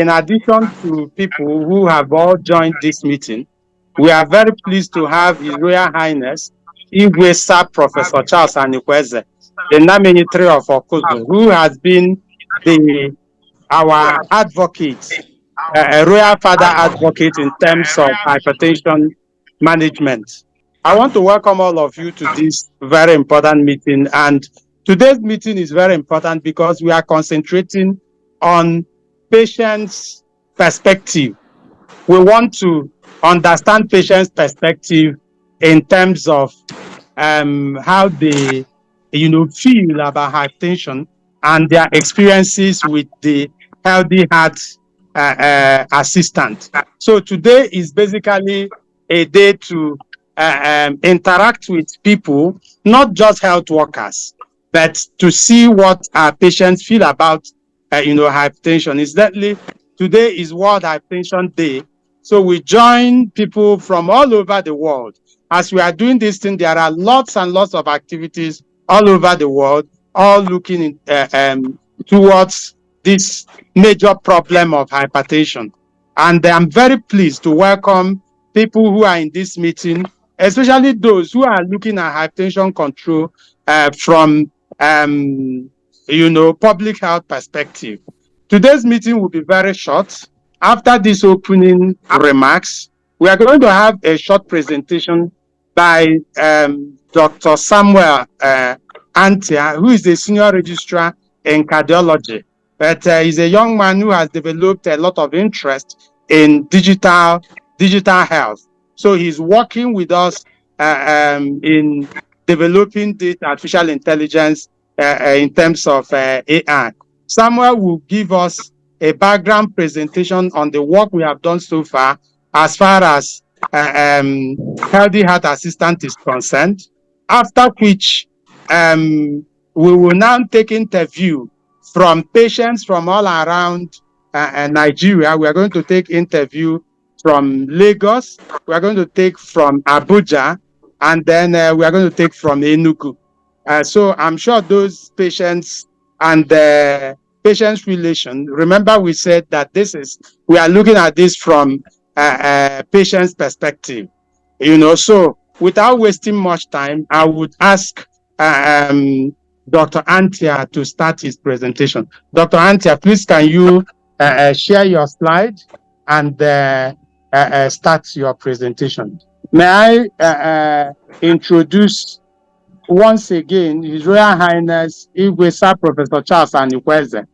in addition to people who have all joined this meeting, we are very pleased to have His Royal Highness Igwe Sir Professor Charles Anikweze, the nominatory of Okuzu, who has been our advocate, a royal father advocate in terms of hypertension management. I want to welcome all of you to this very important meeting. And today's meeting is very important because we are concentrating on patients' perspective. We want to understand patients' perspective in terms of how they, feel about hypertension and their experiences with the healthy heart assistant. So today is basically a day to interact with people, not just health workers, but to see what our patients feel about, hypertension. Incidentally, today is World Hypertension Day. So we join people from all over the world. As we are doing this thing, there are lots and lots of activities all over the world, all looking towards this major problem of hypertension. And I'm very pleased to welcome people who are in this meeting, especially those who are looking at hypertension control from, public health perspective. Today's meeting will be very short. After these opening remarks, we are going to have a short presentation by Dr. Samuel Antia, who is the Senior Registrar in Cardiology. But he's a young man who has developed a lot of interest in digital health. So he's working with us in developing this artificial intelligence in terms of AI. Samuel will give us a background presentation on the work we have done so far as healthy heart assistant is concerned, after which we will now take interview from patients from all around Nigeria. We are going to take interview from Lagos, we are going to take from Abuja, and then we are going to take from Enugu. So I'm sure those patients and the patient's relation, remember we said that we are looking at this from patient's perspective, so without wasting much time, I would ask Dr. Antia to start his presentation. Dr. Antia, please can you share your slide and start your presentation. May I introduce once again His Royal Highness Igwe Sir Professor Charles Anikweze.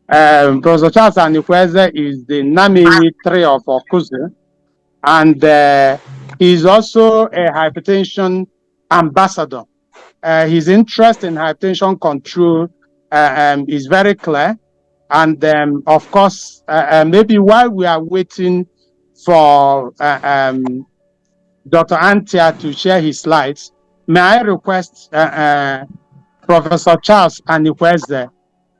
Professor Charles Anikweze is the nominatory of Okuzu, and he is also a hypertension ambassador. His interest in hypertension control is very clear. And of course, maybe while we are waiting for Dr. Antia to share his slides, may I request Professor Charles Anikweze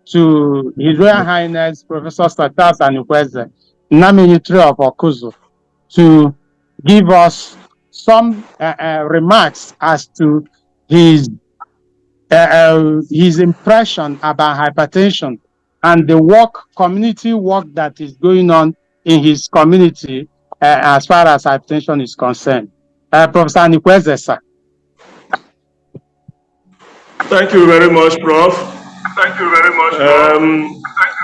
to His Royal Highness Professor Charles Anikweze, nominatory of Okuzu, to give us some remarks as to his impression about hypertension and the community work that is going on in his community as far as hypertension is concerned. Professor Anikweze, sir. Thank you very much, Prof. Thank you very much, Prof.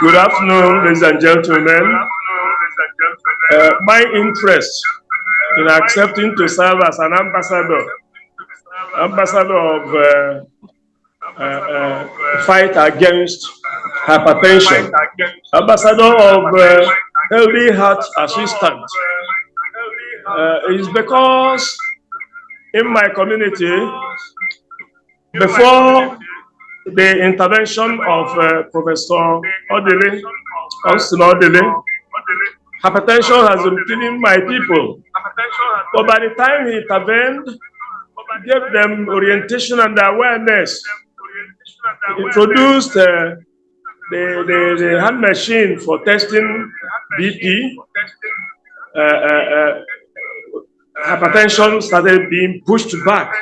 Good afternoon, ladies and gentlemen. My interest in accepting to serve as an ambassador of fight against hypertension, ambassador of healthy heart assistant, is because in my community, before the intervention of Professor Austin Odele, hypertension has been killing my people. But by the time he intervened, gave them orientation and awareness, introduced the hand machine for testing BP, hypertension started being pushed back.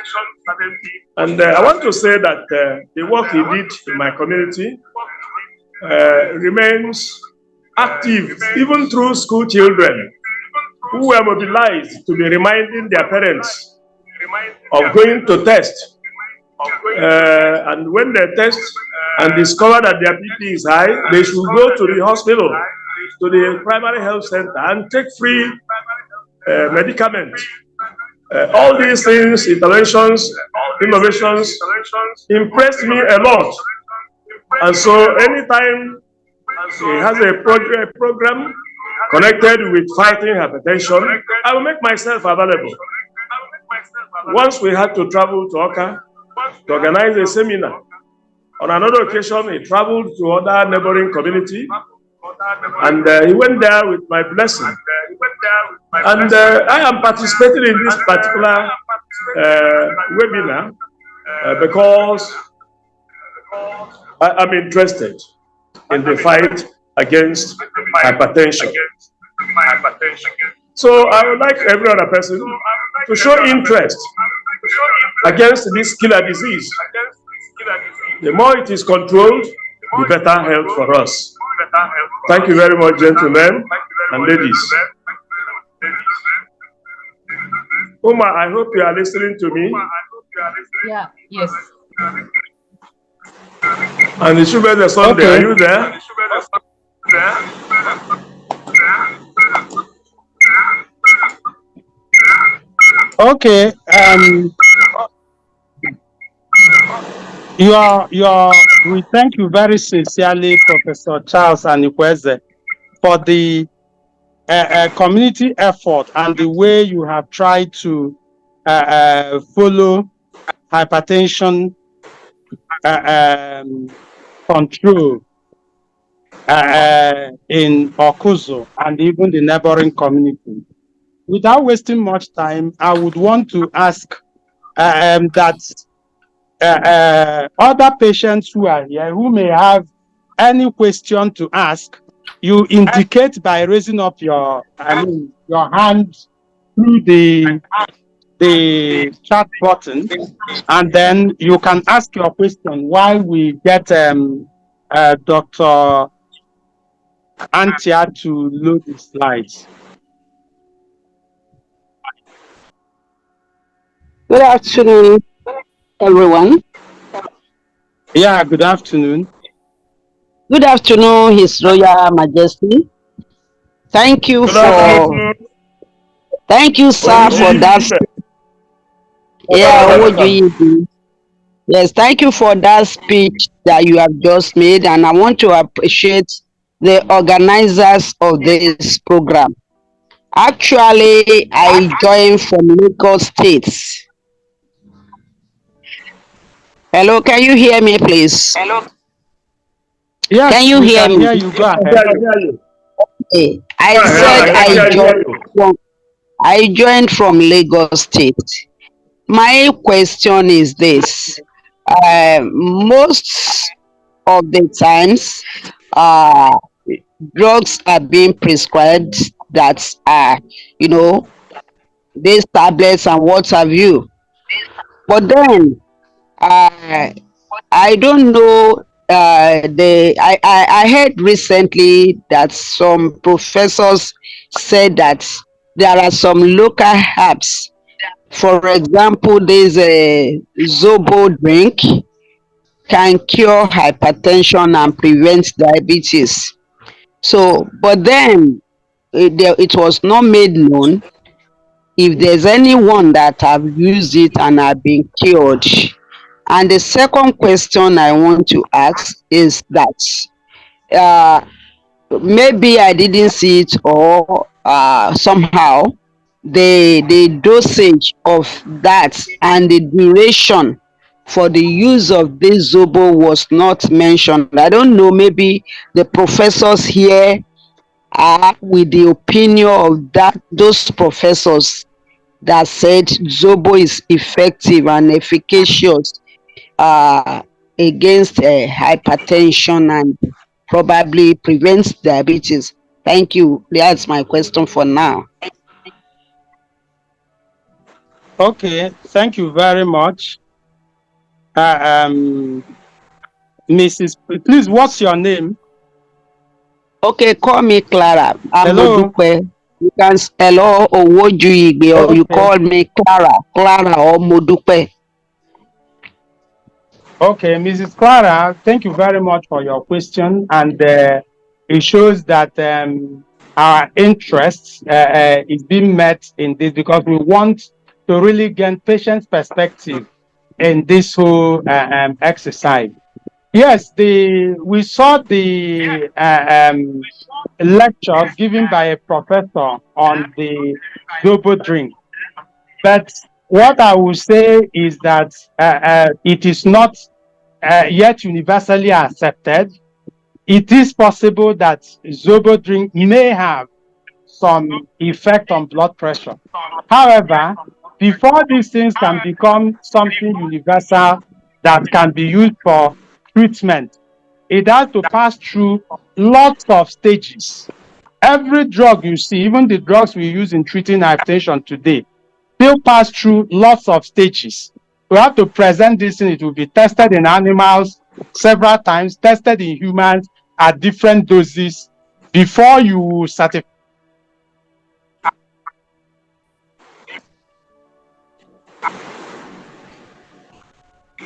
And I want to say that the work he did in my community remains active, even through school children who were mobilized to be reminding their parents of going to test. And when they test and discover that their BP is high, they should go to the hospital, to the primary health center, and take free medicament. All these things, interventions, innovations, impressed me a lot. And so anytime he has a program connected with fighting hypertension, I will make myself available. Once we had to travel to Oka to organize a seminar. On another occasion, he traveled to other neighboring community, and he went there with my blessing. And I am participating in this particular webinar because I'm interested in the fight against hypertension. So I would like every other person to show interest against this killer disease. The more it is controlled, the better health for us. Thank you very much, gentlemen and ladies. Uma, I hope you are listening to me. Yeah, yes. And the sugar the Sunday, okay. Are you there? Okay. We thank you very sincerely, Professor Charles Anikweze, for the community effort and the way you have tried to follow hypertension control in Okuzo and even the neighboring community. Without wasting much time, I would want to ask that other patients who are here who may have any question to ask, you indicate by raising up your hand through the chat button, and then you can ask your question while we get Dr. Antia to load the slides. Good afternoon, everyone. Yeah, good afternoon. Good afternoon, His Royal Majesty. Thank you thank you, sir, for that. Yeah, yes, thank you for that speech that you have just made, and I want to appreciate the organizers of this program. Actually, I joined from Lagos State. Hello, can you hear me, please? Hello. Yes, can you hear me? Hear you. Go ahead. Okay. I joined from Lagos State. My question is this: most of the times, drugs are being prescribed that are, these tablets and what have you. But then, I don't know. I heard recently that some professors said that there are some local herbs. For example, there's a Zobo drink can cure hypertension and prevent diabetes. So, but then it was not made known if there's anyone that have used it and have been cured. And the second question I want to ask is that maybe I didn't see it, or somehow the dosage of that and the duration for the use of this Zobo was not mentioned. I don't know, maybe the professors here are with the opinion of those professors that said Zobo is effective and efficacious against hypertension and probably prevents diabetes. Thank you. That's my question for now. Okay, thank you very much. Mrs. Please, what's your name? Okay, call me Clara. I'm Hello. Modupe. You can hello Owojuigbe, or you Okay. call me Clara, Clara or Modupe. Okay, Mrs. Clara, thank you very much for your question, and it shows that our interests is being met in this because we want to really gain patient's perspective in this whole exercise. Yes, we saw the lecture given by a professor on the Zobo drink, but what I will say is that it is not yet universally accepted. It is possible that Zobo drink may have some effect on blood pressure. However, before these things can become something universal that can be used for treatment, it has to pass through lots of stages. Every drug you see, even the drugs we use in treating hypertension today, still pass through lots of stages. We have to present this thing. It will be tested in animals several times, tested in humans at different doses before you certify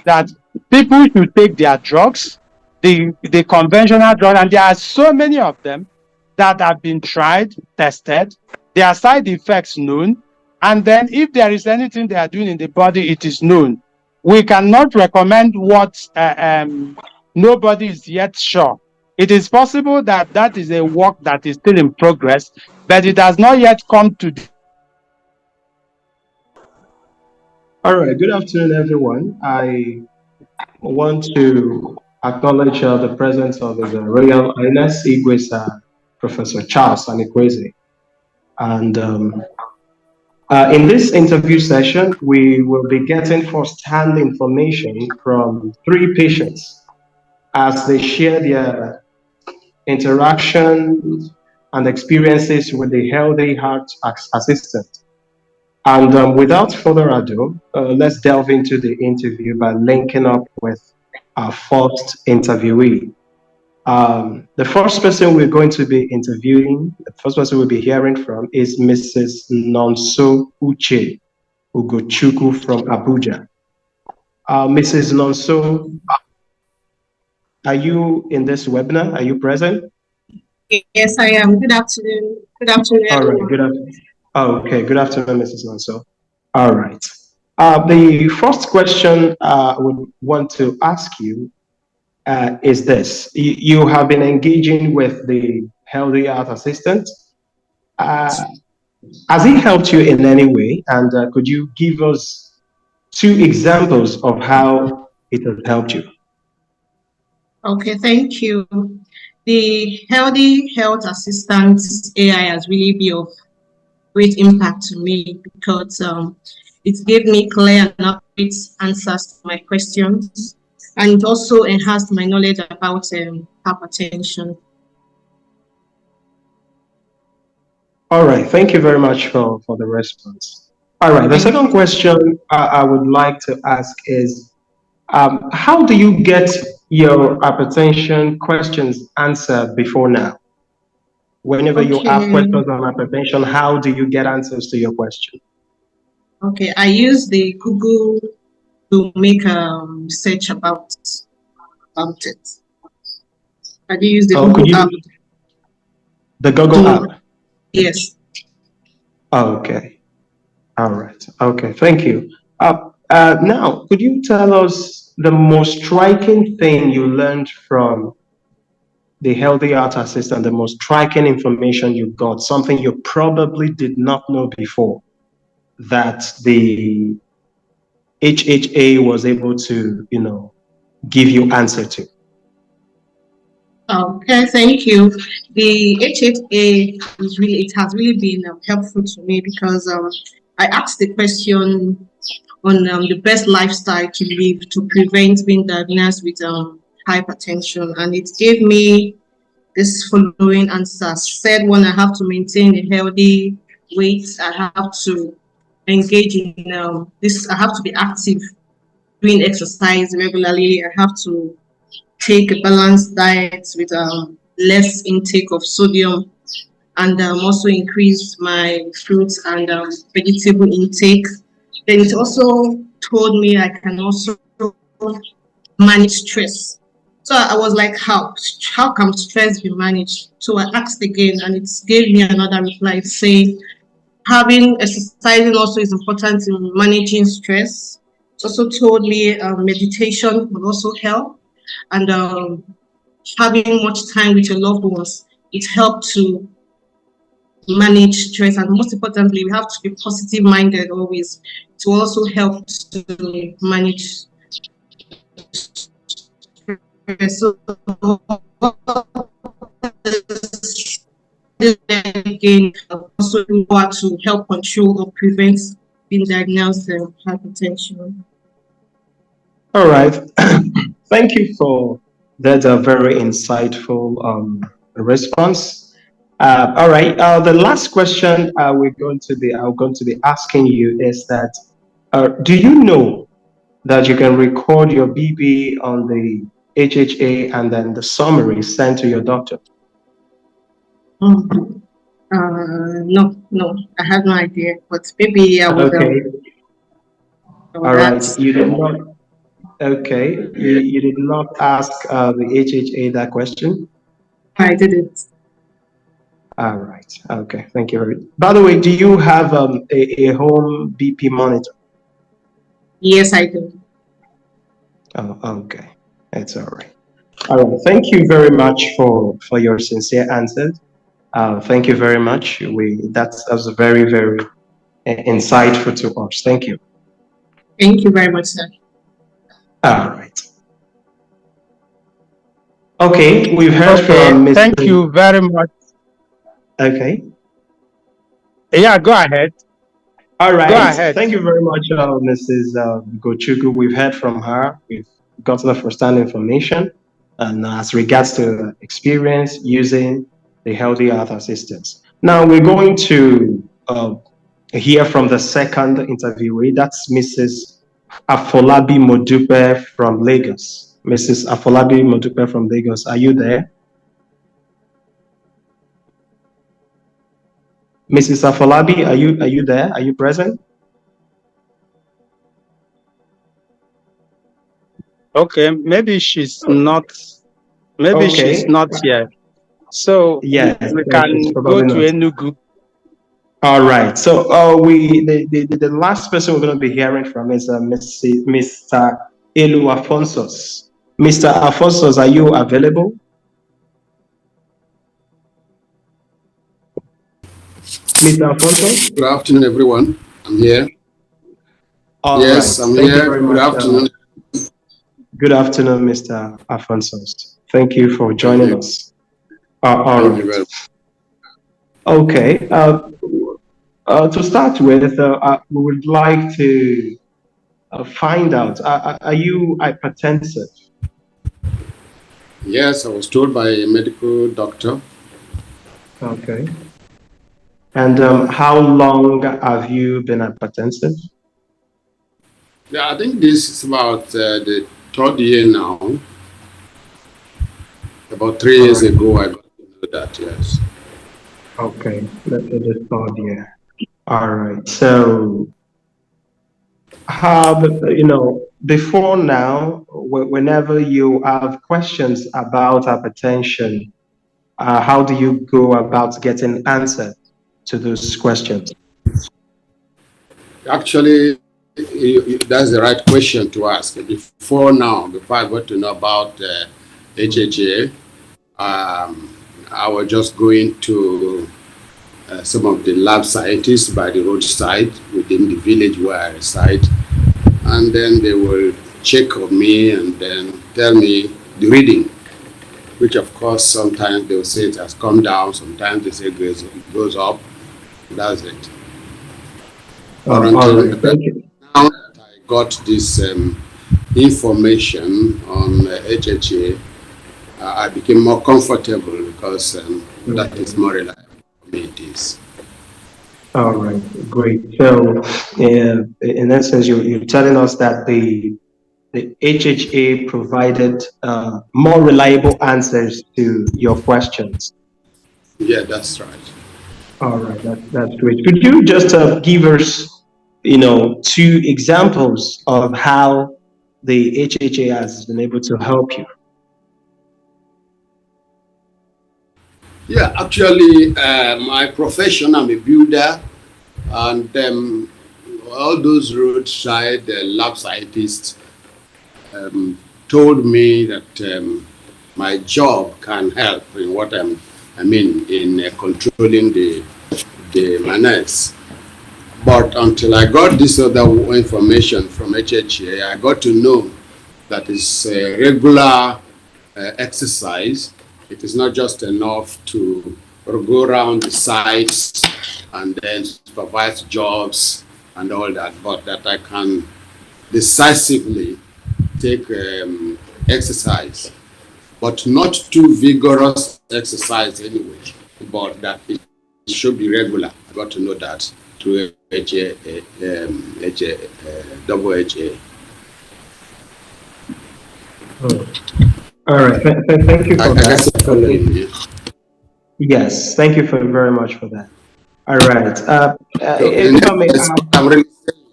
that people should take their drugs, the conventional drug, and there are so many of them that have been tried, tested, their side effects known, and then if there is anything they are doing in the body, it is known. We cannot recommend what nobody is yet sure. It is possible that that is a work that is still in progress, but it has not yet come to. All right. Good afternoon, everyone. I want to acknowledge the presence of His Royal Highness Igwe Professor Charles Anikweze. And in this interview session, we will be getting first-hand information from three patients as they share their interactions and experiences with the Healthy Heart Assistant. And without further ado, let's delve into the interview by linking up with our first interviewee. The first person we're going to be interviewing, the first person we'll be hearing from is Mrs. Nonso Uche Ugochukwu from Abuja. Mrs. Nonso, are you in this webinar? Are you present? Yes, I am. Good afternoon. Good afternoon, All right, everyone. good afternoon. Oh, okay, good afternoon, Mrs. Nonso. All right. The first question I would want to ask you is this. You have been engaging with the Healthy Heart Assistant. Has it helped you in any way? And could you give us two examples of how it has helped you? Okay, thank you. The Healthy Health Assistant AI has really been of great impact to me because it gave me clear and accurate answers to my questions, and it also enhanced my knowledge about hypertension. All right, thank you very much for the response. All right, the second question I would like to ask is, how do you get your hypertension questions answered before now? Whenever you have Okay. questions on hypertension, how do you get answers to your question? Okay, I use the Google to make a search about it. I do use the Could Google you, app the Google to, app? yes. Okay. All right. Okay. Thank you. Now, could you tell us the most striking thing you learned from the Healthy Heart Assistant, the most striking information you got, something you probably did not know before that the HHA was able to, give you answer to? Okay, thank you. The HHA has really been helpful to me because I asked the question on the best lifestyle to live to prevent being diagnosed with hypertension, and it gave me this following answers. Said one, I have to maintain a healthy weight. I have to engage in this. I have to be active, doing exercise regularly. I have to take a balanced diet with less intake of sodium, and also increase my fruits and vegetable intake. Then it also told me I can also manage stress. So I was like, how can stress be managed? So I asked again, and it gave me another reply saying having exercising also is important in managing stress. It also told me meditation will also help, and having much time with your loved ones, it helped to manage stress. And most importantly, we have to be positive minded always to also help to manage stress. So again, also what to help control or prevent being diagnosed with hypertension. All right. Thank you for that very insightful response. All right. The last question I'm going to be asking you is that do you know that you can record your BP on the HHA and then the summary sent to your doctor? No, I have no idea, but maybe I will. Okay. All right. You did not. Okay. You did not ask the HHA that question? I didn't. All right. Okay. Thank you very much. By the way, do you have a home BP monitor? Yes, I do. Oh, okay. It's all right. All right. Thank you very much for your sincere answers. Thank you very much. That was very, very insightful to us. Thank you. Thank you very much, sir. All right. Okay, we've heard from Mr. Thank you very much. Okay. Yeah, go ahead. All right. Go ahead. Thank you very much, Mrs. Gochugu. We've heard from her. We've gotten the first-hand information, and as regards to experience using the Healthy Health Assistance. Now we're going to hear from the second interviewee. That's Mrs. Afolabi Modupe from Lagos. Mrs. Afolabi Modupe from Lagos, are you there? Mrs. Afolabi, are you there? Are you present? Okay, maybe she's not. Maybe she's not here. So yes, we can go to Enugu. All right. So the last person we're going to be hearing from is Mr. Elu Afonsos. Mr. Afonsos, are you available? Mr. Afonsos? Good afternoon, everyone. I'm here. Yes, I'm Thank here. Good afternoon. Good afternoon, Mr. Afonsos. Thank you for joining us. All right. Okay. To start with, we would like to find out, are you hypertensive? Yes, I was told by a medical doctor. Okay. And how long have you been hypertensive? Yeah, I think this is about the third year now. About 3 years ago, I got to know that, yes. Okay, that's the third year. All right. So, before now, whenever you have questions about hypertension, how do you go about getting answer to those questions? Actually, that's the right question to ask. Before I got to know about HHA, I was just going to some of the lab scientists by the roadside within the village where I reside, and then they will check on me and then tell me the reading, which of course sometimes they'll say it has come down, sometimes they say it goes up. That's it. But until now that I got this information on HHA, I became more comfortable because that is more reliable for me. It is. All right, great. So, in essence, you're telling us that the the HHA provided more reliable answers to your questions. Yeah, that's right. All right, that's great. Could you just give us, two examples of how the HHA has been able to help you? Yeah, actually, my profession, I'm a builder, and all those roadside lab scientists told me that my job can help in what in controlling the manners. But until I got this other information from HHA, I got to know that is regular exercise. It is not just enough to go around the sites and then supervise jobs and all that, but that I can decisively take exercise, but not too vigorous exercise anyway, but that it should be regular. I got to know that through double HA. Oh. All right, thank you for I guess that. you're following me. Yes, thank you very much for that. All right. So If I may what I'm really saying,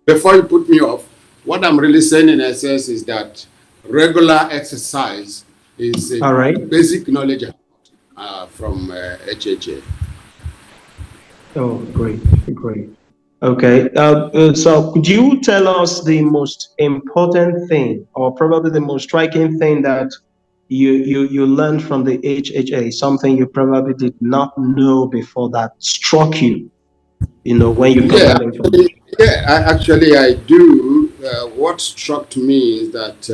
before you put me off, what I'm really saying in essence is that regular exercise is a all right. basic knowledge from HHA. Oh, great, great. Okay. So could you tell us the most important thing, or probably the most striking thing that you learned from the HHA, something you probably did not know before that struck you, when you got Yeah, that information? I do. What struck me is that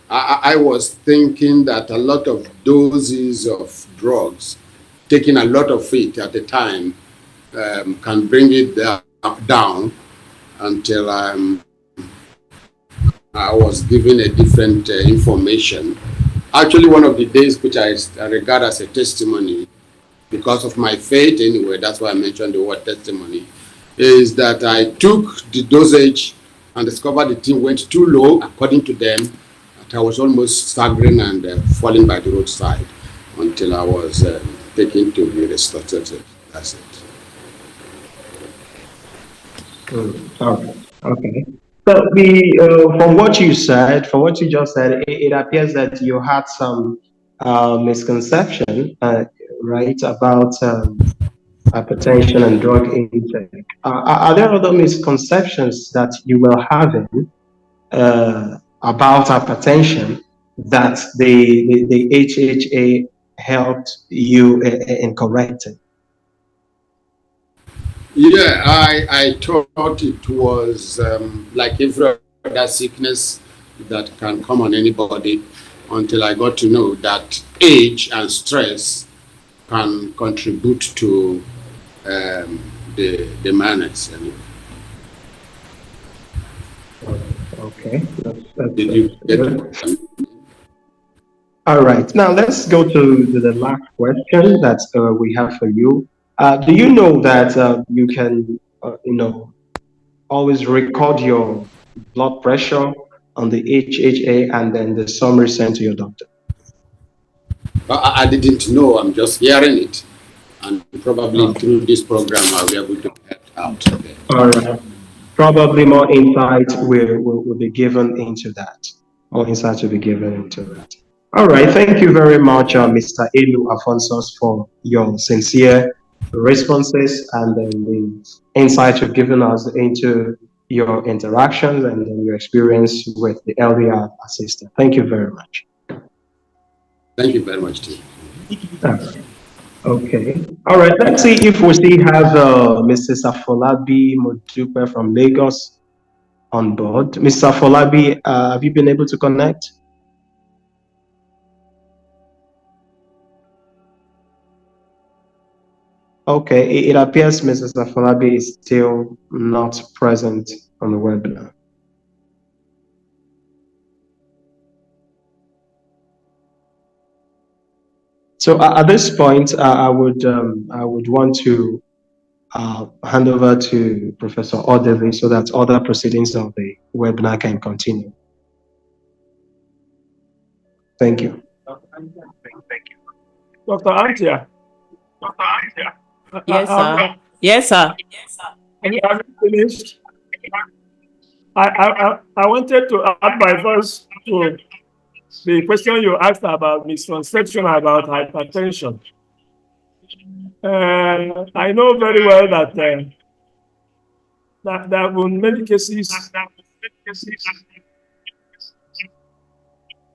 I was thinking that a lot of doses of drugs, taking a lot of it at a time, can bring it down until I was given a different information. Actually, one of the days which I regard as a testimony, because of my faith anyway, that's why I mentioned the word testimony, is that I took the dosage and discovered the thing went too low, according to them, that I was almost staggering and falling by the roadside until I was taken to be resuscitated. That's it. Okay. Okay. So from what you just said, it appears that you had some misconception, right, about hypertension and drug intake. Are there other misconceptions that you were having about hypertension that the HHA helped you in correcting? Yeah, I thought it was like every other sickness that can come on anybody until I got to know that age and stress can contribute to the manners. Anyway. Okay, Did you that's get good. what I mean? All right, now let's go to the last question that we have for you. Do you know that you can, always record your blood pressure on the HHA and then the summary sent to your doctor? I didn't know, I'm just hearing it. And probably Okay. through this program, I'll be able to help out. Okay. All right. Probably more insight will be given into that. More insight will be given into that. All right. Thank you very much, Mr. Elu Afonsos, for your sincere responses and then the insight you've given us into your interactions and then your experience with the LDR assistant. Thank you very much. Thank you very much, too. Okay. All right. Let's see if we still have Mrs. Afolabi Modupe from Lagos on board. Mr. Afolabi, have you been able to connect? Okay. It appears Mrs. Afolabi is still not present on the webinar. So at this point, I would want to hand over to Professor Odele so that other proceedings of the webinar can continue. Thank you. Dr. Antia. Yes, sir. Yes, sir. Have you finished? I wanted to add my voice to the question you asked about misconception about hypertension. I know very well that that there were many cases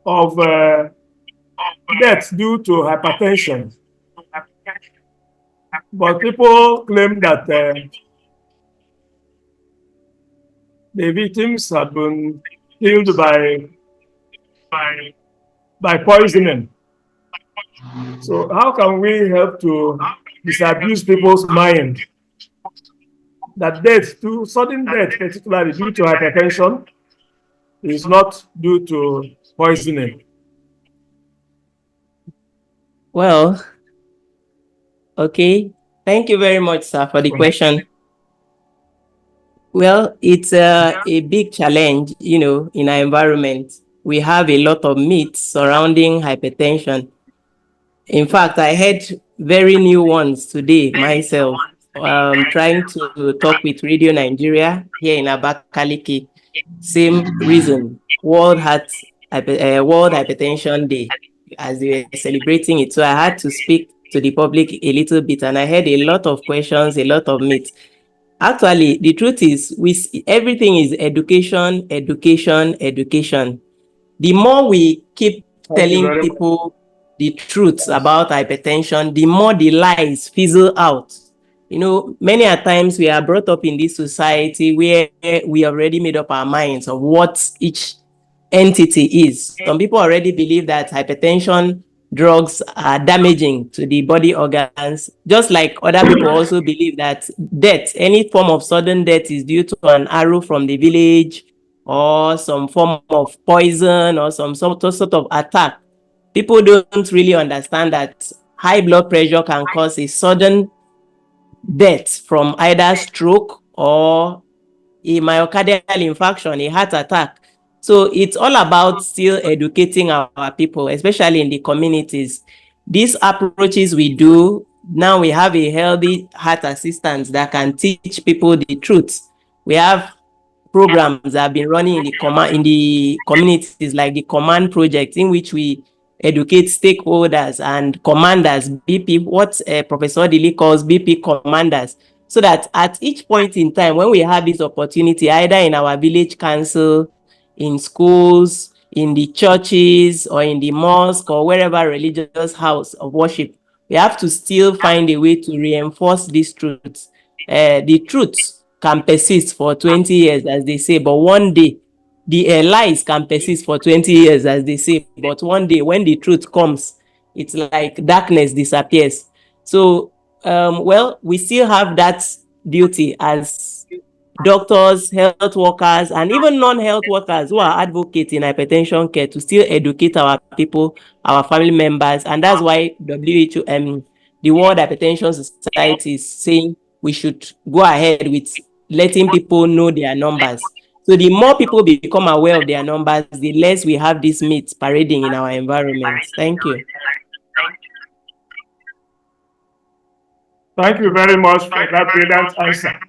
of death due to hypertension, but people claim that the victims have been killed by poisoning. So how can we help to disabuse people's mind that death, to sudden death, particularly due to hypertension, is not due to poisoning? Well, okay. Thank you very much, sir, for the question. Well, it's a big challenge, in our environment. We have a lot of myths surrounding hypertension. In fact, I heard very new ones today myself, trying to talk with Radio Nigeria here in Abakaliki. Same reason, World Hypertension Day, as they were celebrating it. So I had to speak to the public a little bit, and I heard a lot of questions, a lot of myths. Actually, the truth is, everything is education, education, education. The more we keep telling people the truths about hypertension, the more the lies fizzle out. Many a times we are brought up in this society where we already made up our minds of what each entity is. Some people already believe that hypertension drugs are damaging to the body organs, just like other people also believe that death, any form of sudden death, is due to an arrow from the village or some form of poison or some sort of attack. People don't really understand that high blood pressure can cause a sudden death from either stroke or a myocardial infarction, a heart attack. So it's all about still educating our people, especially in the communities. These approaches we do, now we have a healthy heart assistant that can teach people the truth. We have programs that have been running in the communities, like the Command Project, in which we educate stakeholders and commanders, BP, what Professor Dili calls BP commanders, so that at each point in time, when we have this opportunity, either in our village council, in schools, in the churches, or in the mosque, or wherever religious house of worship, we have to still find a way to reinforce these truths. The truth can persist for 20 years, as they say, but one day, the lies can persist for 20 years, as they say, but one day, when the truth comes, it's like darkness disappears. So, well, we still have that duty as doctors, health workers, and even non-health workers who are advocates in hypertension care to still educate our people, our family members. And that's why WHO, the World Hypertension Society, is saying we should go ahead with letting people know their numbers. So the more people become aware of their numbers, the less we have these myths parading in our environment. Thank you. Thank you very much for that brilliant answer.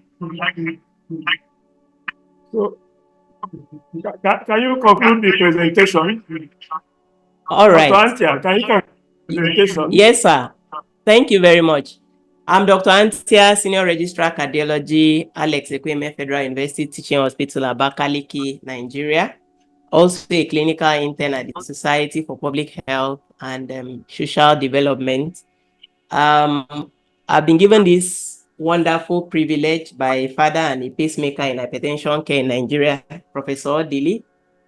So, can you conclude the presentation? All right. Dr. Antia, can you conclude the presentation? Yes, sir. Thank you very much. I'm Dr. Antia, Senior Registrar Cardiology, Alex Ekweme Federal University Teaching Hospital, Abakaliki, Nigeria. Also a clinical intern at the Society for Public Health and Social Development. I've been given this wonderful privilege by a father and a pacemaker in hypertension care in Nigeria, Professor Dili,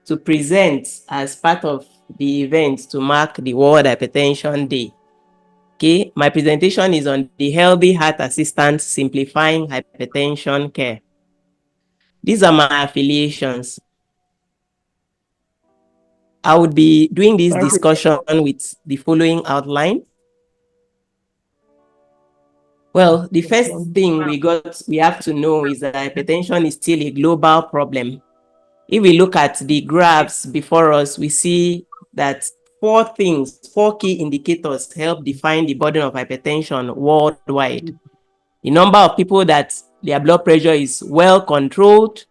to present as part of the event to mark the World Hypertension Day. Okay, my presentation is on the Healthy Heart Assistant Simplifying Hypertension Care. These are my affiliations. I would be doing this discussion with the following outline. Well, the first thing we have to know is that hypertension is still a global problem. If we look at the graphs before us, we see that four key indicators help define the burden of hypertension worldwide. The number of people that their blood pressure is well controlled,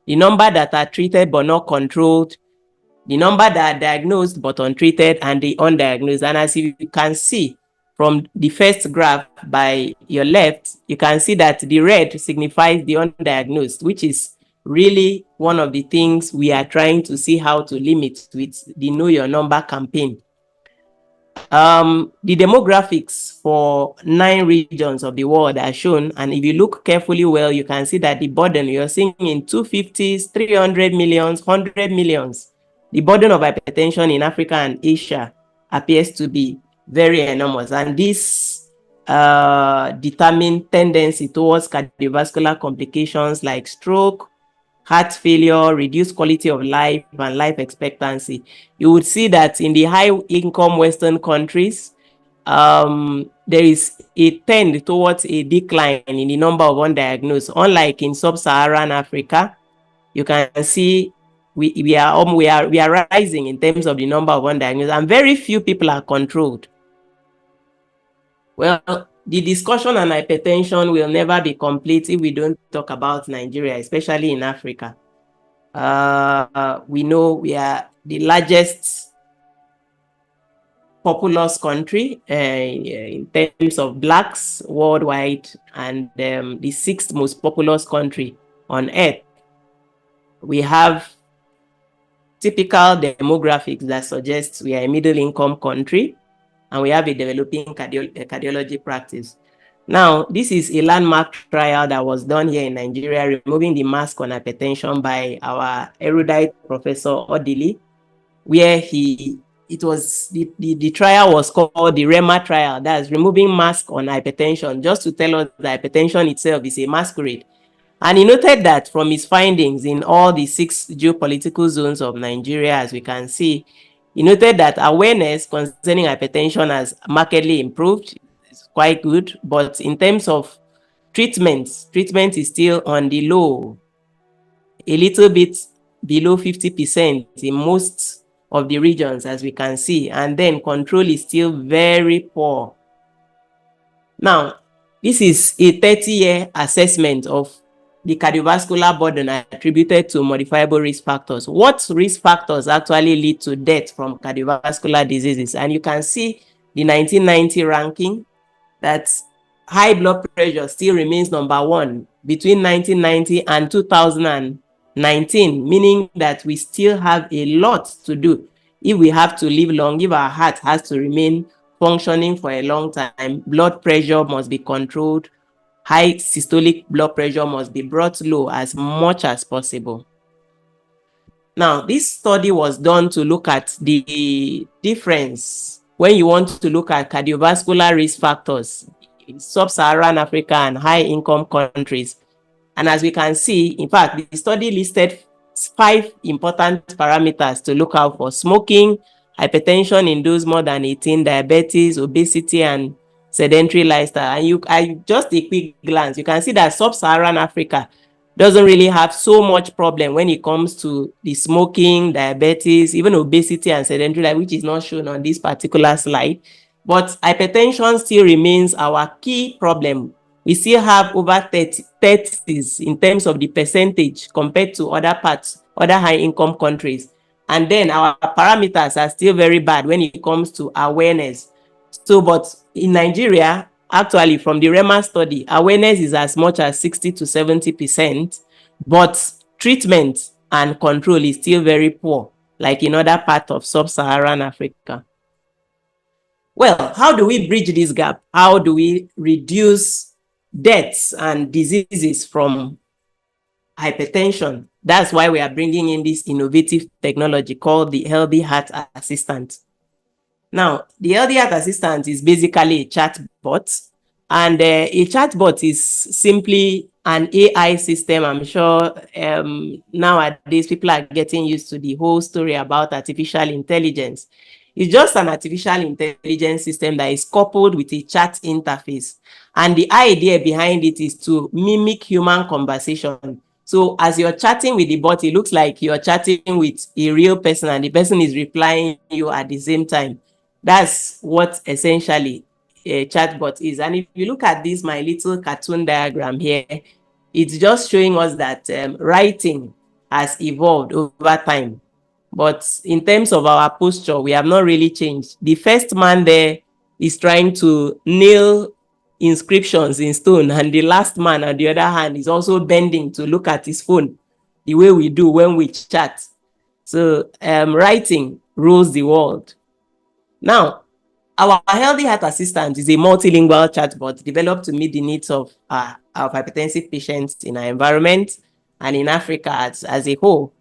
the number that are treated but not controlled, the number that are diagnosed but untreated, and the undiagnosed. And as you can see from the first graph by your left, you can see that the red signifies the undiagnosed, which is really one of the things we are trying to see how to limit with the Know Your Number campaign. The demographics for 9 regions of the world are shown, and if you look carefully well, you can see that the burden you're seeing in 250s, 300 millions, 100 millions, the burden of hypertension in Africa and Asia appears to be very enormous, and this determine tendency towards cardiovascular complications like stroke, heart failure, reduced quality of life, and life expectancy. You would see that in the high-income Western countries, there is a trend towards a decline in the number of undiagnosed. Unlike in sub-Saharan Africa, you can see we are rising in terms of the number of undiagnosed, and very few people are controlled. Well, the discussion on hypertension will never be complete if we don't talk about Nigeria, especially in Africa. We know we are the largest populous country in terms of blacks worldwide, and the 6th most populous country on earth. We have typical demographics that suggest we are a middle-income country, and we have a developing cardiology practice. Now, this is a landmark trial that was done here in Nigeria, removing the mask on hypertension by our erudite Professor Odili, where the trial was called the REMA trial, that's removing mask on hypertension, just to tell us that hypertension itself is a masquerade. And he noted that from his findings in all the 6 geopolitical zones of Nigeria, as we can see, he noted that awareness concerning hypertension has markedly improved. It's quite good, but in terms of treatment is still on the low, a little bit below 50% in most of the regions, as we can see, and then control is still very poor. Now, this is a 30-year assessment of the cardiovascular burden attributed to modifiable risk factors. What risk factors actually lead to death from cardiovascular diseases? And you can see the 1990 ranking that high blood pressure still remains number 1 between 1990 and 2019, meaning that we still have a lot to do if we have to live long, if our heart has to remain functioning for a long time. Blood pressure must be controlled. High systolic blood pressure must be brought low as much as possible. Now, this study was done to look at the difference when you want to look at cardiovascular risk factors in sub-Saharan Africa and high-income countries. And as we can see, in fact, the study listed 5 important parameters to look out for: smoking, hypertension in those more than 18, diabetes, obesity, and sedentary lifestyle. And just a quick glance, you can see that sub-Saharan Africa doesn't really have so much problem when it comes to the smoking, diabetes, even obesity and sedentary life, which is not shown on this particular slide. But hypertension still remains our key problem. We still have over 30s in terms of the percentage compared to other high-income countries. And then our parameters are still very bad when it comes to awareness. So, but in Nigeria, actually, from the REMA study, awareness is as much as 60 to 70%, but treatment and control is still very poor, like in other parts of sub-Saharan Africa. Well, how do we bridge this gap? How do we reduce deaths and diseases from hypertension? That's why we are bringing in this innovative technology called the Healthy Heart Assistant. Now, the Healthy Heart Assistant is basically a chatbot, and a chatbot is simply an AI system. I'm sure nowadays people are getting used to the whole story about artificial intelligence. It's just an artificial intelligence system that is coupled with a chat interface. And the idea behind it is to mimic human conversation. So as you're chatting with the bot, it looks like you're chatting with a real person and the person is replying you at the same time. That's what essentially a chatbot is. And if you look at this, my little cartoon diagram here, it's just showing us that writing has evolved over time. But in terms of our posture, we have not really changed. The first man there is trying to nail inscriptions in stone, and the last man, on the other hand, is also bending to look at his phone the way we do when we chat. So writing rules the world. Now, our Healthy Heart Assistant is a multilingual chatbot developed to meet the needs of our hypertensive patients in our environment and in Africa as a whole.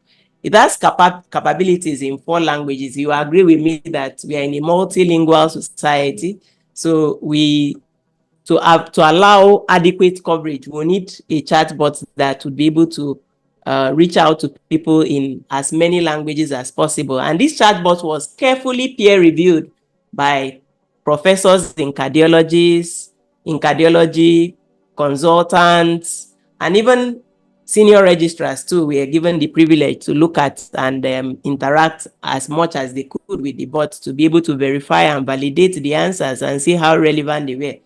It has capabilities in 4 languages. You agree with me that we are in a multilingual society. So to allow adequate coverage, we need a chatbot that would be able to reach out to people in as many languages as possible. And this chatbot was carefully peer reviewed by professors in cardiology, consultants, and even senior registrars too were given the privilege to look at and interact as much as they could with the bot to be able to verify and validate the answers and see how relevant they were.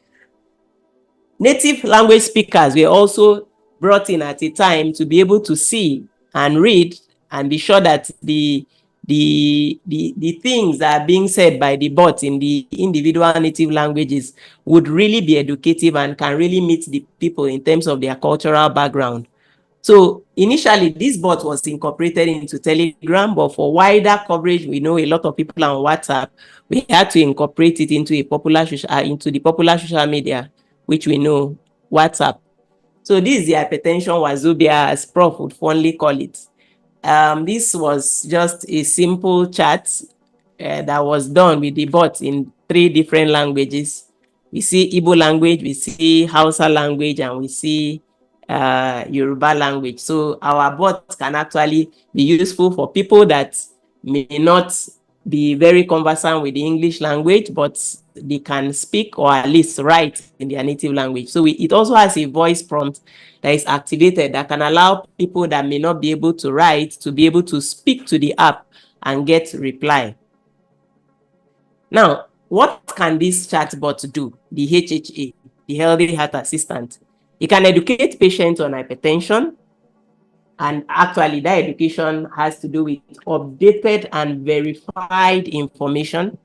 Native language speakers were also brought in at a time to be able to see and read and be sure that the things that are being said by the bot in the individual native languages would really be educative and can really meet the people in terms of their cultural background. So initially, this bot was incorporated into Telegram, but for wider coverage, we know a lot of people are on WhatsApp. We had to incorporate it into the popular social media, which we know, WhatsApp. So this is the hypertension wazobia, as Prof would fondly call it. This was just a simple chat that was done with the bot in 3 different languages. We see Igbo language, we see Hausa language, and we see Yoruba language. So our bot can actually be useful for people that may not be very conversant with the English language, but they can speak or at least write in their native language. So it also has a voice prompt that is activated that can allow people that may not be able to write to be able to speak to the app and get reply. Now, what can this chatbot do? The HHA, the Healthy Heart Assistant. It can educate patients on hypertension, and actually that education has to do with updated and verified information.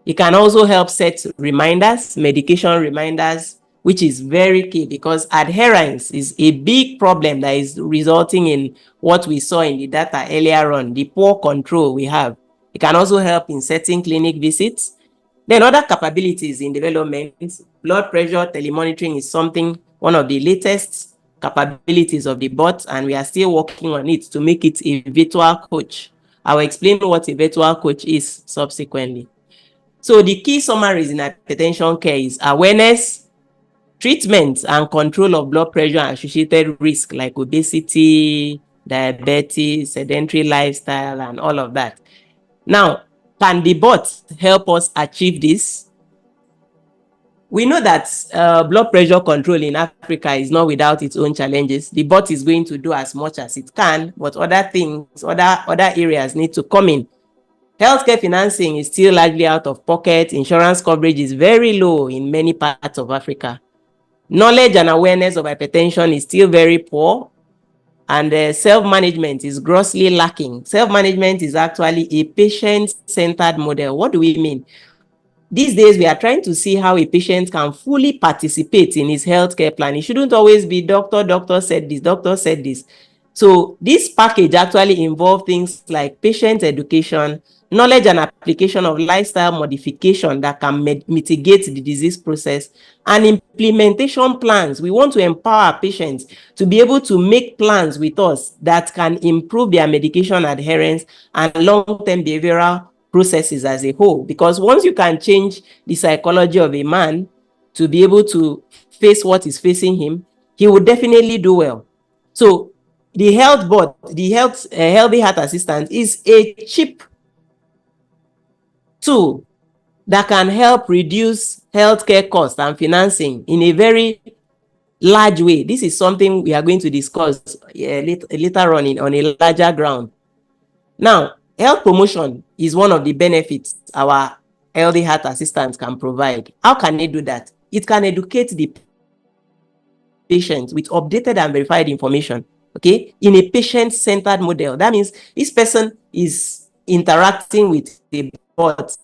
It can also help set reminders, medication reminders, which is very key because adherence is a big problem that is resulting in what we saw in the data earlier on, the poor control we have. It can also help in setting clinic visits. Then other capabilities in development, blood pressure telemonitoring is one of the latest capabilities of the bot, and we are still working on it to make it a virtual coach. I will explain what a virtual coach is subsequently. So the key summaries in hypertension care is awareness, treatment and control of blood pressure and associated risk like obesity, diabetes, sedentary lifestyle, and all of that. Now, can the bot help us achieve this? We know that blood pressure control in Africa is not without its own challenges. The bot is going to do as much as it can, but other areas need to come in. Healthcare financing is still largely out of pocket. Insurance coverage is very low in many parts of Africa. Knowledge and awareness of hypertension is still very poor, and self-management is grossly lacking. Self-management is actually a patient-centered model. What do we mean? These days, we are trying to see how a patient can fully participate in his healthcare plan. It shouldn't always be doctor said this. So this package actually involves things like patient education, knowledge and application of lifestyle modification that can mitigate the disease process, and implementation plans. We want to empower patients to be able to make plans with us that can improve their medication adherence and long-term behavioral processes as a whole. Because once you can change the psychology of a man to be able to face what is facing him, he will definitely do well. So the Healthy Heart Assistant is a cheap tool that can help reduce healthcare costs and financing in a very large way. This is something we are going to discuss later on a larger ground. Now, health promotion is one of the benefits our healthy heart assistants can provide. How can they do that? It can educate the patient with updated and verified information, okay, in a patient-centered model. That means this person is interacting with a bot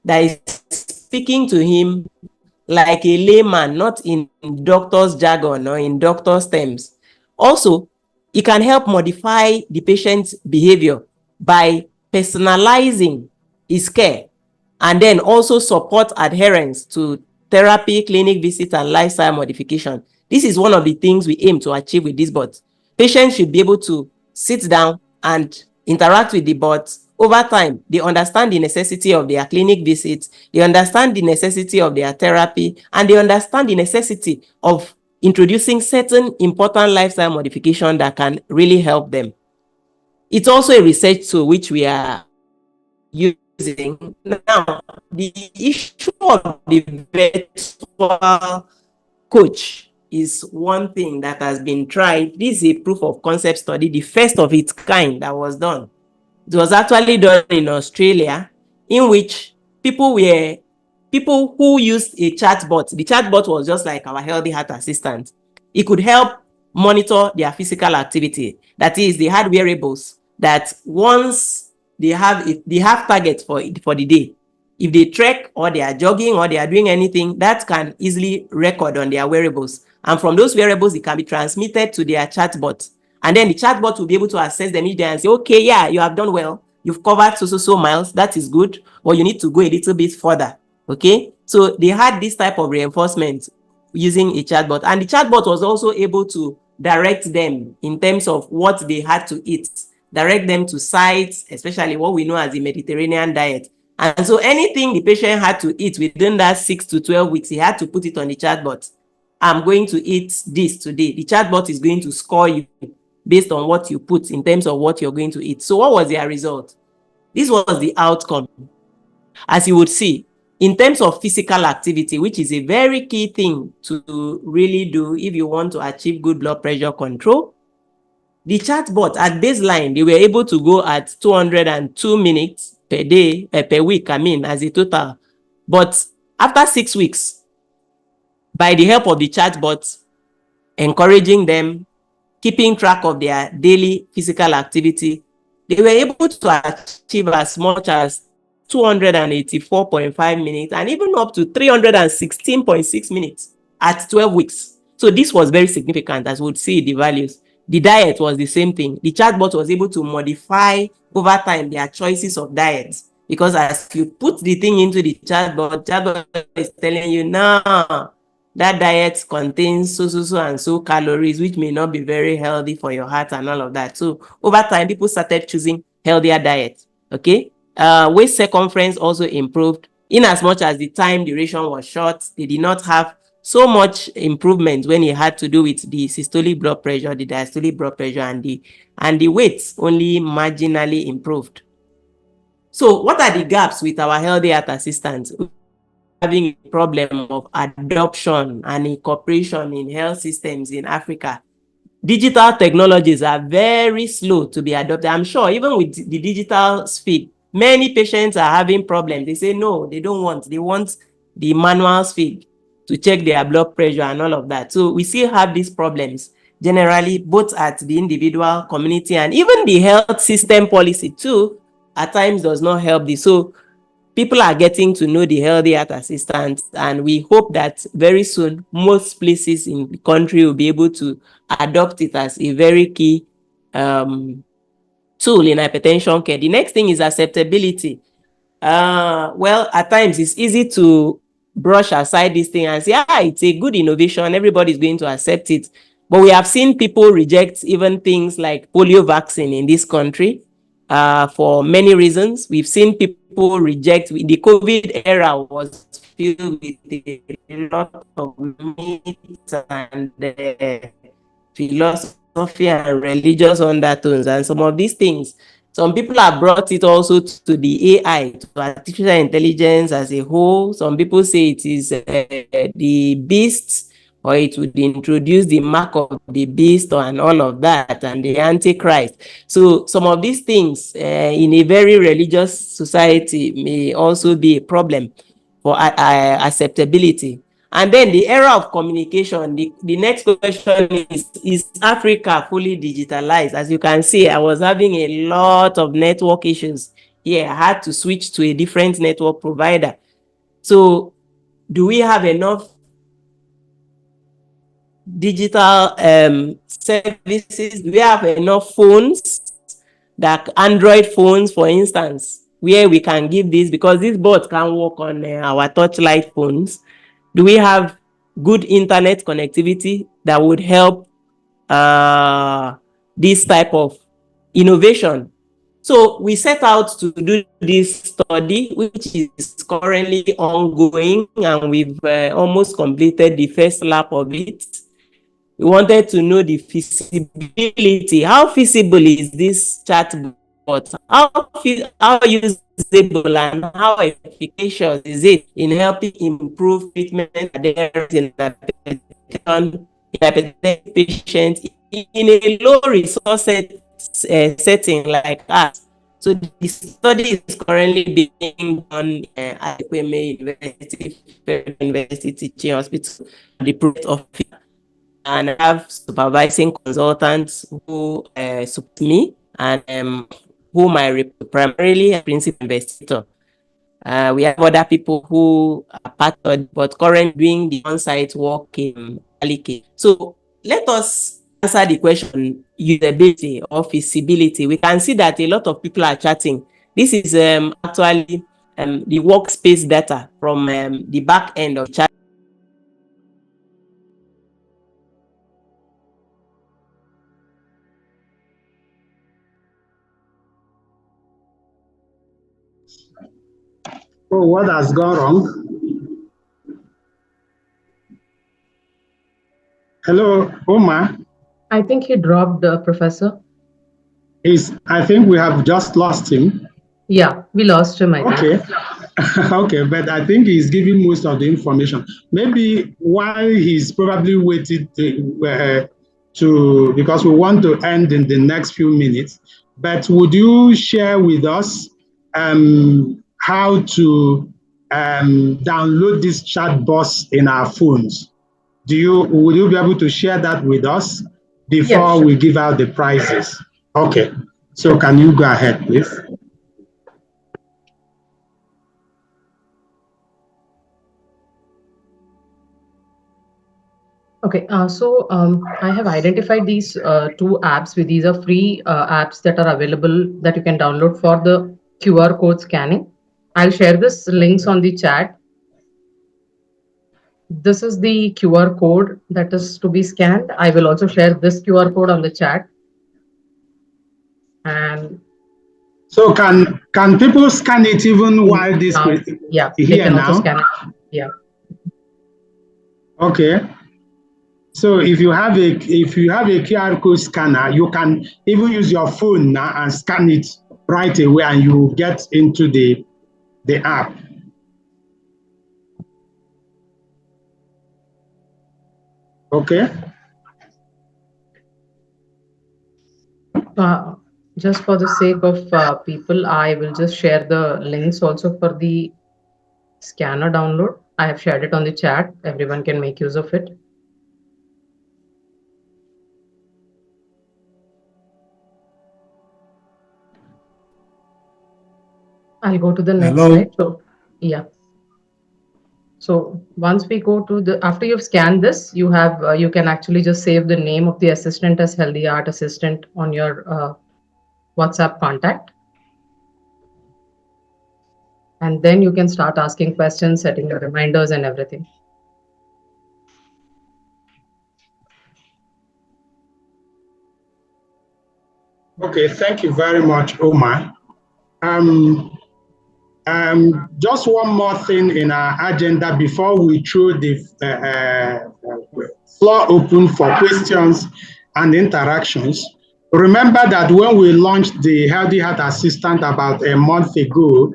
that is speaking to him like a layman, not in doctor's jargon or in doctor's terms. Also, it can help modify the patient's behavior by personalizing his care, and then also support adherence to therapy, clinic visit, and lifestyle modification. This is one of the things we aim to achieve with this bot. Patients should be able to sit down and interact with the bot. Over time, they understand the necessity of their clinic visits, they understand the necessity of their therapy, and they understand the necessity of introducing certain important lifestyle modification that can really help them. It's also a research tool which we are using. Now, the issue of the virtual coach is one thing that has been tried. This is a proof of concept study, the first of its kind that was done. It was actually done in Australia, in which people who used a chatbot. The chatbot was just like our healthy heart assistant. It could help monitor their physical activity. That is, they had wearables that once they have targets for the day. If they trek or they are jogging or they are doing anything, that can easily record on their wearables. And from those wearables, it can be transmitted to their chatbot. And then the chatbot will be able to assess them each day and say, okay, yeah, you have done well. You've covered so miles. That is good. Or you need to go a little bit further. Okay. So they had this type of reinforcement using a chatbot. And the chatbot was also able to direct them in terms of what they had to eat, direct them to sites, especially what we know as the Mediterranean diet. And so anything the patient had to eat within that 6 to 12 weeks, he had to put it on the chatbot. I'm going to eat this today. The chatbot is going to score you based on what you put in terms of what you're going to eat. So what was their result? This was the outcome. As you would see, in terms of physical activity, which is a very key thing to really do if you want to achieve good blood pressure control, the chatbot at baseline, they were able to go at 202 minutes per day, per week, as a total. But after 6 weeks, by the help of the chatbot, encouraging them, keeping track of their daily physical activity, they were able to achieve as much as 284.5 minutes and even up to 316.6 minutes at 12 weeks. So this was very significant, as we would see the values. The diet was the same thing. The chatbot was able to modify over time their choices of diets, because as you put the thing into the chatbot is telling you, now that diet contains so and so calories, which may not be very healthy for your heart and all of that. So over time, people started choosing healthier diets. Okay. Waist circumference also improved, in as much as the time duration was short. They did not have so much improvement when it had to do with the systolic blood pressure, the diastolic blood pressure, and the weight only marginally improved. So what are the gaps with our healthy heart assistants? Having a problem of adoption and incorporation in health systems in Africa. Digital technologies are very slow to be adopted. I'm sure even with the digital speed, many patients are having problems. They say no, they don't want. They want the manual speed to check their blood pressure and all of that. So we still have these problems generally, both at the individual, community, and even the health system policy too, at times does not help this. So people are getting to know the healthy heart assistants, and we hope that very soon most places in the country will be able to adopt it as a very key tool in hypertension care. The next thing is acceptability. Well, at times it's easy to brush aside this thing and say, it's a good innovation, everybody's going to accept it. But we have seen people reject even things like polio vaccine in this country for many reasons. We've seen people reject. The COVID era was filled with a lot of myths and philosophy and religious undertones, and some of these things Some people have brought it also to the AI, to artificial intelligence as a whole. Some people say it is the beast, or it would introduce the mark of the beast and all of that, and the Antichrist. So some of these things in a very religious society may also be a problem for acceptability. And then the era of communication, the next question is Africa fully digitalized? As you can see, I was having a lot of network issues here. I had to switch to a different network provider. So do we have enough digital services? Do we have enough phones, that Android phones, for instance, where we can give this, because this bot can work on our touchlight phones? Do we have good internet connectivity that would help this type of innovation? So we set out to do this study, which is currently ongoing, and we've almost completed the first lap of it. We wanted to know the feasibility. How feasible is this chatbot? How usable and how efficacious is it in helping improve treatment adherence in hypertensive patients in a low resource setting like us? So the study is currently being done at Ekweme University, Federal University Teaching Hospital, the project officer, and I have supervising consultants who support me, and whom I primarily a principal investigator. We have other people who are part of it, but currently doing the on-site work in Alike. So let us answer the question, usability or feasibility. We can see that a lot of people are chatting. This is actually the workspace data from the back end of chat. Oh, what has gone wrong? Hello, Omar. I think he dropped the professor. I think we have just lost him. Yeah, we lost him, I think. Okay. Okay, but I think he's giving most of the information. Maybe while he's probably waited to because we want to end in the next few minutes, but would you share with us how to download this chat box in our phones? Would you be able to share that with us before Yeah, sure. we give out the prizes? Okay, so can you go ahead, please? Okay, so I have identified these two apps. These are free apps that are available that you can download for the QR code scanning. I'll share this links on the chat. This is the QR code that is to be scanned. I will also share this QR code on the chat. And so can people scan it even while this yeah, here they can now? also scan it. Yeah. Okay. So if you have a QR code scanner, you can even use your phone now and scan it right away, and you get into the app. Okay. Just for the sake of people, I will just share the links also for the scanner download. I have shared it on the chat. Everyone can make use of it. I'll go to the next slide. So, yeah. So once we go to after you've scanned this, you have you can actually just save the name of the assistant as Healthy Art Assistant on your WhatsApp contact. And then you can start asking questions, setting your reminders and everything. Okay, thank you very much, Omar. Just one more thing in our agenda before we throw the floor open for questions and interactions. remember that when we launched the Healthy Heart Assistant about a month ago,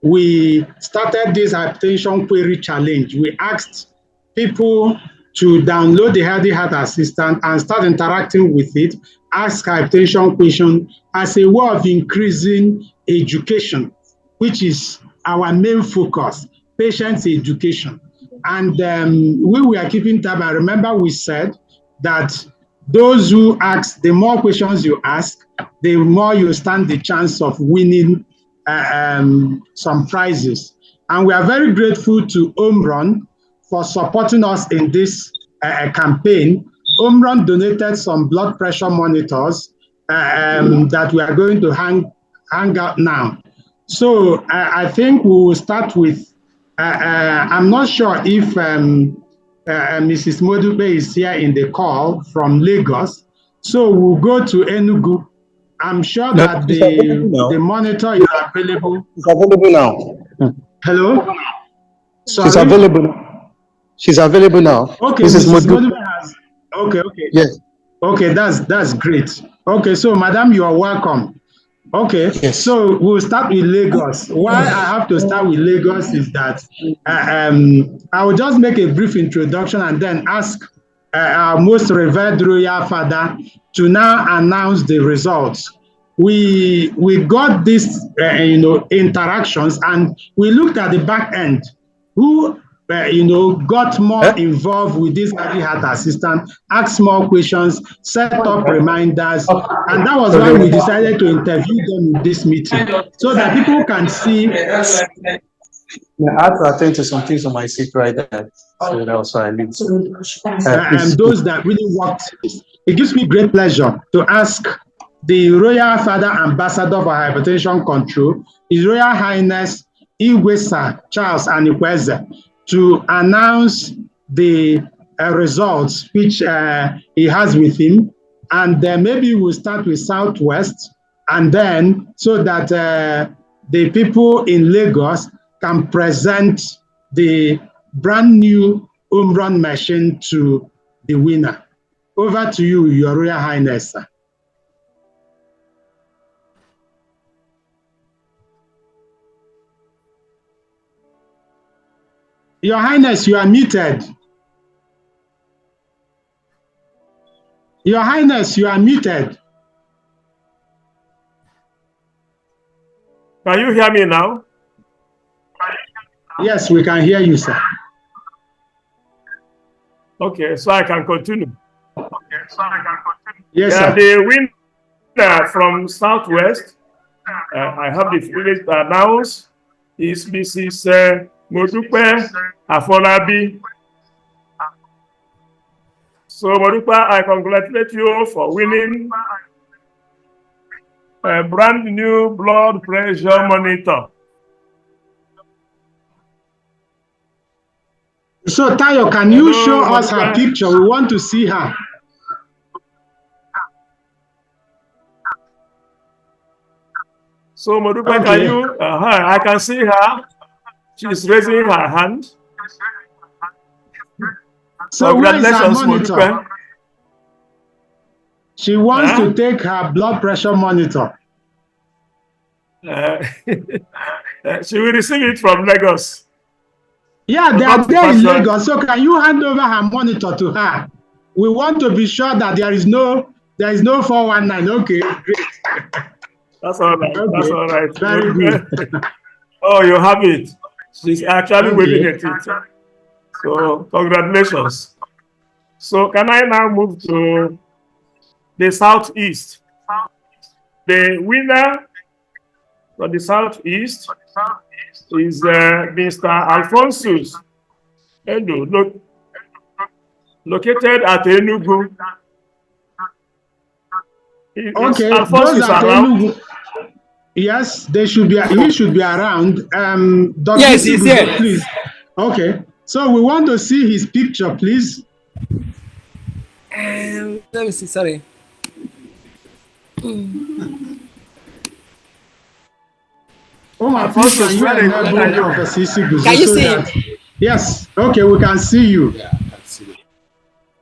we started this hypertension query challenge. We asked people to download the Healthy Heart Assistant and start interacting with it, ask hypertension questions as a way of increasing education, which is our main focus, patients' education. And we were keeping tab. I remember we said that those who ask, the more questions you ask, the more you stand the chance of winning some prizes. And we are very grateful to Omron for supporting us in this campaign. Omron donated some blood pressure monitors that we are going to hang out now. So I think we will start with, I'm not sure if Mrs. Modupe is here in the call from Lagos. So we'll go to Enugu. I'm sure that the monitor is available. It's available now. Hello? Sorry? She's available. She's available now. Okay, Mrs. Modupe has. Okay. Yes. Okay, that's great. Okay, so madam, you are welcome. Okay, yes. So we'll start with Lagos. Why I have to start with Lagos is that I will just make a brief introduction and then ask our most revered royal father to now announce the results. We got these interactions and we looked at the back end. Who got more involved with this Healthy Heart Assistant, asked more questions, set up reminders, and that was why we decided to interview them in this meeting, so that people can see. I had to attend to some things on my seat right there, so that was why I leave. And those that really worked. It gives me great pleasure to ask the Royal Father Ambassador for Hypertension Control, His Royal Highness Igwe Sir Charles Anikweze, to announce the results which he has with him. And maybe we'll start with Southwest, and then so that the people in Lagos can present the brand new Omron machine to the winner. Over to you, Your Royal Highness. Your Highness, you are muted. Your Highness, you are muted. Can you hear me now? Yes, we can hear you, sir. Okay, so I can continue. Yes, sir. The winner from Southwest, I have the privilege to announce, is Mrs. Modupe Afolabi. So, Modupe, I congratulate you for winning a brand new blood pressure monitor. So, Tayo, can you show us her picture? We want to see her. So, Modupe, can you? I can see her. She's raising her hand. So where is her monitor? She wants to take her blood pressure monitor. She will receive it from Lagos. Yeah, they are there in Lagos. So can you hand over her monitor to her? We want to be sure that there is no 419. Okay, great. That's all right. Okay. That's all right. Very good. Oh, you have it. She's actually waving at it. So, congratulations. So, can I now move to the Southeast? The winner for the Southeast is Mr. Alphonsus Edu, located at Enugu. Okay, those are Enugu. Yes, they should be. He should be around. Yes, he's here. Please. Okay, so we want to see his picture, please. Let me see. Sorry. Oh my God! Can you see him? Yes. Okay, we can see you. Yeah, I can see you.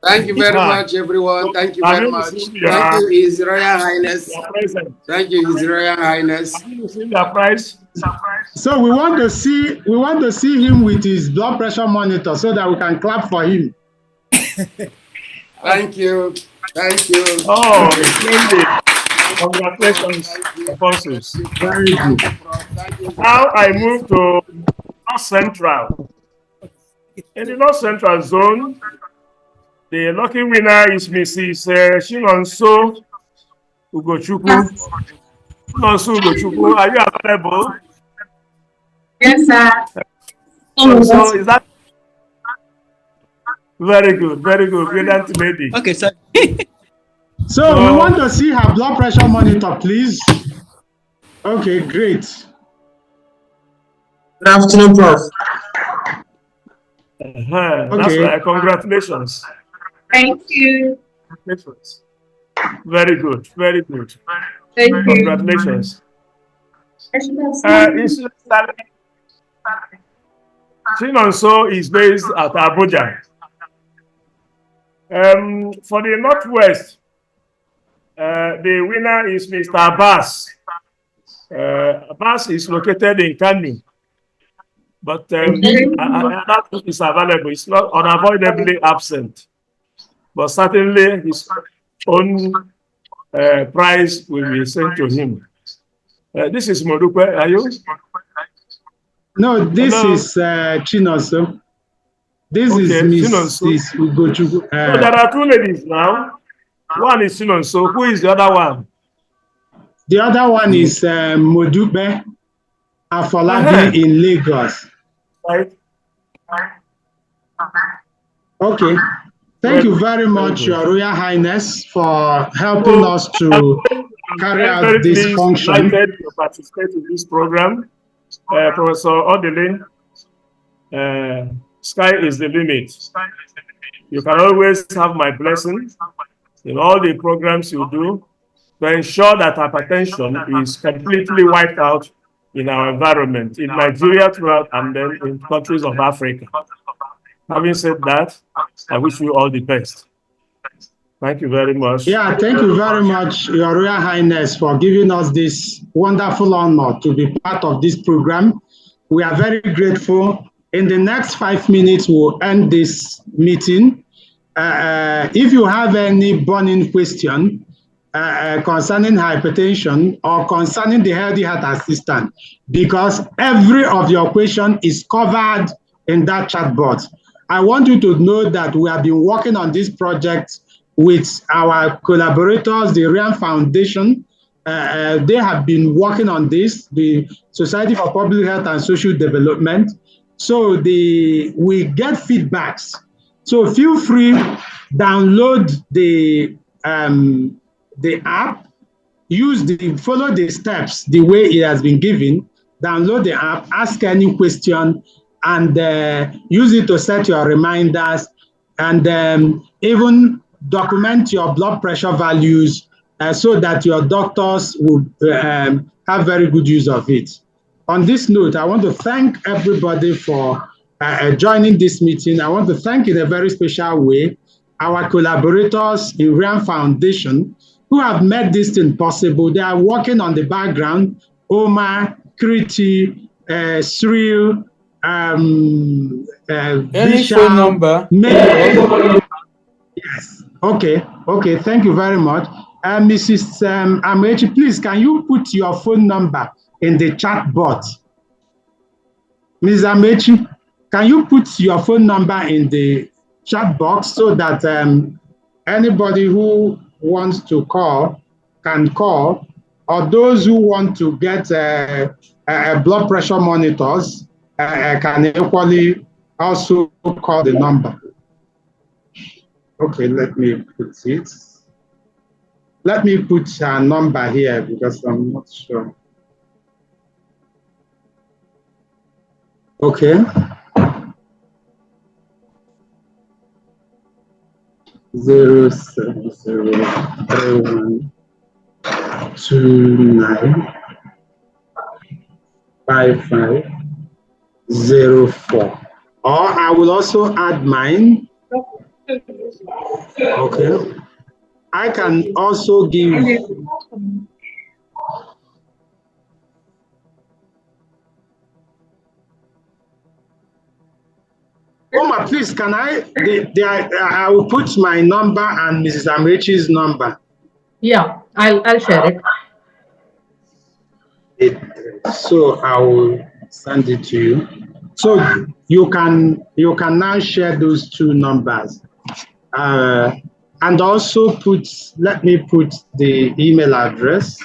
Thank you very Fine. much, everyone. So, Thank you have very you much. received Thank you, His Royal Highness. your present? Thank you, His Royal Highness. Have you received your prize? So we want to see him with his blood pressure monitor so that we can clap for him. Thank you. Thank you. Oh, splendid. Congratulations, apostles. Very good. Now I move to North Central. In the North Central zone, the lucky winner is Mrs. Chinonso Ugochukwu. Chinonso Ugochukwu, are you available? Yes, sir. So is that very good, brilliant lady. Okay, sir. So we want to see her blood pressure monitor, please. Okay, great. Good afternoon, Prof. That's right. Congratulations. Thank you. Very good, very good. Thank you. Congratulations. Chinonso is based at Abuja. For the Northwest, the winner is Mr. Abbas. Abbas is located in Kano, but that is available. It's not unavoidably absent, but certainly his own prize will be sent to him. This is Modupe. Are you? No, this is Chinonso. This is Mrs. Ugochukwu. So there are two ladies now. One is Chinonso. Who is the other one? The other one is Modupe Afolabi in Lagos. Right. Okay. Thank you very much, Your Royal Highness, for helping us to carry out this function. Delighted to participate in this program. Professor Odele, sky is the limit. You can always have my blessing in all the programs you do to ensure that hypertension is completely wiped out in our environment, in Nigeria throughout, and then in countries of Africa. Having said that, I wish you all the best. Thank you very much. Yeah, thank you very much, Your Royal Highness, for giving us this wonderful honor to be part of this program. We are very grateful. In the next 5 minutes, we'll end this meeting. If you have any burning question concerning hypertension or concerning the Healthy Heart Assistant, because every of your question is covered in that chatbot. I want you to know that we have been working on this project with our collaborators, the RIAN Foundation. They have been working on this, the Society for Public Health and Social Development. So we get feedbacks. So feel free, download the app, follow the steps the way it has been given, download the app, ask any question, and use it to set your reminders, and even document your blood pressure values so that your doctors will have very good use of it. On this note, I want to thank everybody for joining this meeting. I want to thank in a very special way our collaborators in RIAN Foundation who have made this thing possible. They are working on the background. Omar, Kriti, Sril, Any phone number? Yes. Okay. Thank you very much. Mrs. Amechi, please, can you put your phone number in the chat box? Ms. Amechi, can you put your phone number in the chat box so that anybody who wants to call can call, or those who want to get blood pressure monitors can equally also call the number. Okay, let me put it. Let me put a number here because I'm not sure. Okay. 07031295504. Or I will also add mine Okay. I can also give. Oma, please, can I? I will put my number and Mrs. Amechi's number. Yeah, I'll share it. So I will send it to you. So you can now share those two numbers. And also let me put the email address.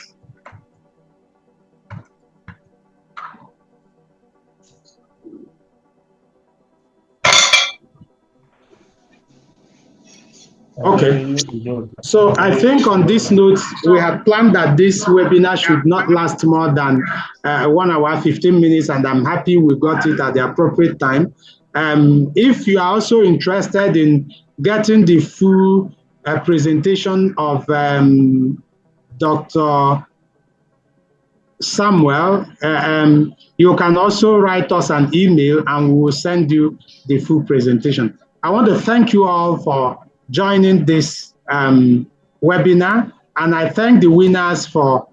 Okay. So I think on this note, we had planned that this webinar should not last more than 1 hour, 15 minutes, and I'm happy we got it at the appropriate time. If you are also interested in getting the full presentation of Dr. Samuel, you can also write us an email and we will send you the full presentation. I want to thank you all for joining this webinar, and I thank the winners for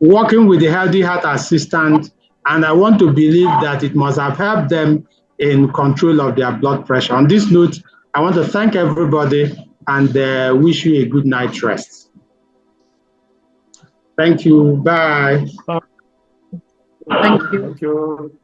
working with the Healthy Heart Assistant, and I want to believe that it must have helped them in control of their blood pressure. On this note, I want to thank everybody and wish you a good night rest. Thank you. Bye. Thank you. Thank you.